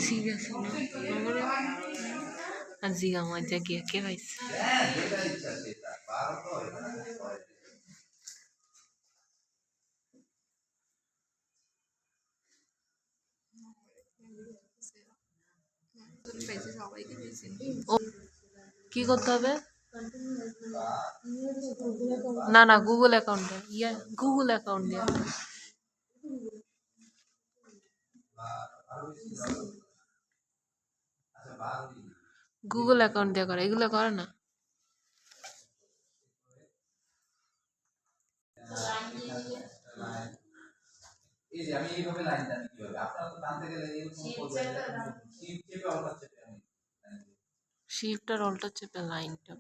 Serious আজি আমার জায়গা কে পাইছে কি করতে হবে না না গুগল অ্যাকাউন্ট ইয়া গুগল অ্যাকাউন্ট দিয়া গুগল অ্যাকাউন্ট দিয়ে করে এগুলো করে না এই যে আমি এইভাবে লাইন টানি কিভাবে আপনারা তো টানতে গেলে এরকম করবেন শিফট চেপে অল্টা চেপে আমি শিফট আর অল্টা চেপে লাইনটা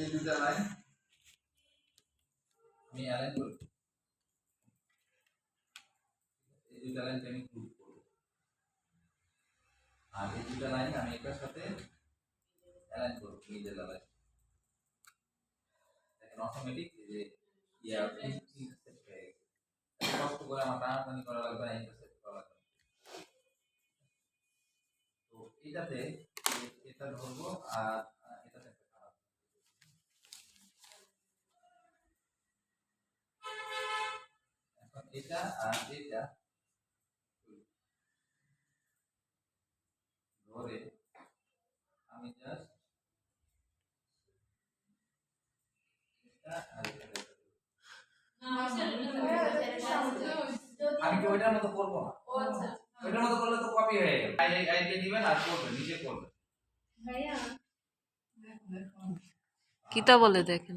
এই দুটো লাইন আমি অ্যালাইন করব এই দুটো লাইন আমি গ্রুপ করব আর এই দুটো লাইন আমি এটার সাথে অ্যালাইন করব মিডল লাইন দেখেন অটোমেটিক যে ইয়া ইন্টারসেক্ট হয়ে গেছে কষ্ট করে আমার টানাটানি করা লাগবে না ইন্টারসেক্ট করা লাগবে তো এটাতে এটা ধরবো আর এটাতে একটা খারাপ এখন এটা আর এটা ধরে আমি জাস্ট এটা আর এটা আমি কি ওইটার মতো করবো না ওইটার মতো করলে তো কপি হয়ে গেল আইডিয়া দিবেন আর করবেন নিজে করবেন ভাইয়া কিতা বলে দেখেন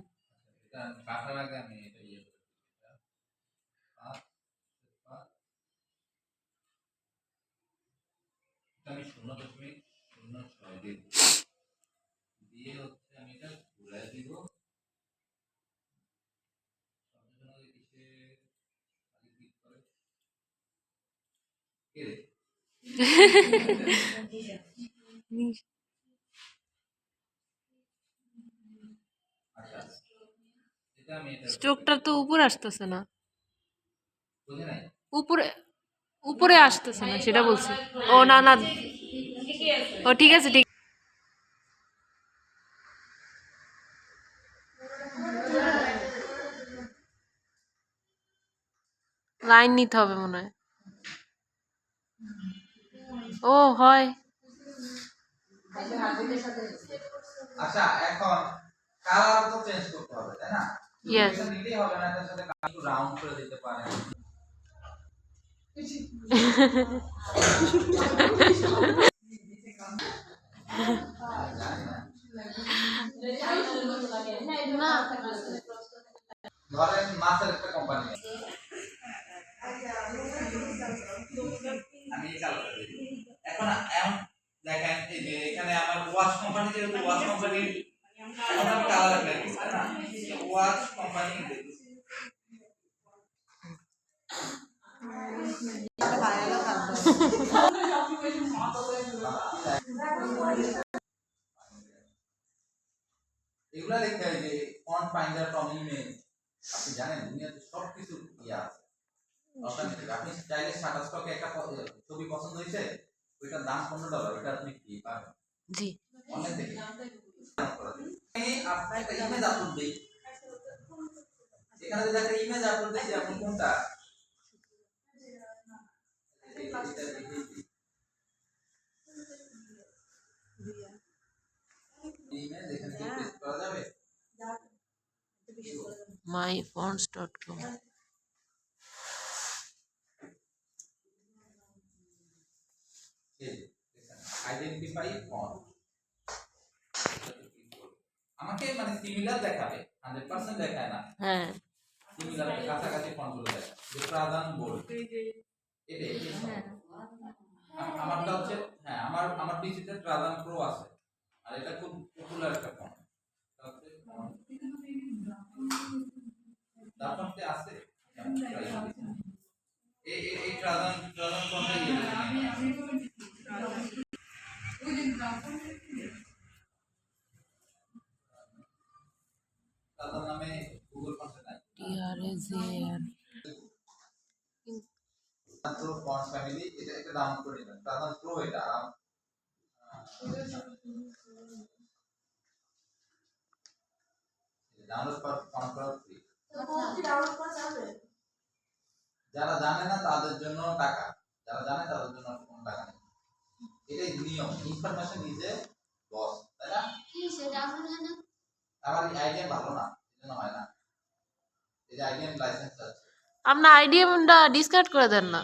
এটা কাটার আগে আমি এটা ইয়ে করি আমি 0.06 দিয়ে হচ্ছে আমি এটা ঘুরাই দিব স্ট্রোকটা তো উপরে আসতেছে না উপরে উপরে আসতেছে না সেটা বলছি ও না না ও ঠিক আছে ঠিক লাইন নিতে হবে মনে হয় ও হয় আচ্ছা এখন কালার তো চেঞ্জ করতে হবে তাই না ইয়েস এটা নিলেই হবে না এটার সাথে একটু রাউন্ড করে দিতে পারেন ধরেন মাছের একটা কোম্পানি আমি এই কালারটা দিই এখন দেখেন এই যে এখানে আমার ওয়াচ কোম্পানি যেহেতু ওয়াচ কোম্পানির এখন আমি কালার অ্যাপ্লাই করব তাই না ওয়াচ কোম্পানি এগুলা দেখতে হয় যে ফন্ট ফাইন্ডার ফ্রম ইমেজ আপনি জানেন দুনিয়াতে সব কিছু ইয়া আছে অটোমেটিক আপনি চাইলে শাটার স্টকে একটা ছবি পছন্দ হয়েছে ওইটার দাম $15 ওটা আপনি কি পাবেন জি অনলাইন থেকে এই আপনি একটা ইমেজ আপলোড দেই এখানে যদি একটা ইমেজ আপলোড দেই যে আপনি কোনটা ইমেজ এখানে কি পেস্ট করা যাবে myfonts.com আইডেন্টিফাই ফন্ট আমাকে মানে সিমিলার দেখাবে 100% দেখায় না হ্যাঁ সিমিলার কাছাকাছি ফন্টগুলো দেখায় যে প্রাধান বোল্ড এটাই আমারটা হচ্ছে হ্যাঁ আমার পিসিতে প্রাধান প্রো আছে আর এটা খুব পপুলার একটা ফন্ট দাপনতে আছে এই প্রাধান ফন্টটা তাদের নামে গুগল ফন্টে নাই। TRAZAN মাত্র ফন্ট ফ্যামিলি এটা ডাউনলোড করে নেবেন। প্রাধান প্রো এটা ডাউনলোড কর ফন্ট করা ফ্রি। যারা জানে না তাদের জন্য টাকা, যারা জানে তাদের জন্য কোনো টাকা নেই। এটাই নিয়ম, ইনফরমেশন ইজ এ লস, তাই না? আমার আইডিয়া ভালো না, এজন্য হয় না। এই যে আইডিয়া লাইসেন্স আছে, আপনার আইডিএমটা ডিসকার্ড করে দেন না।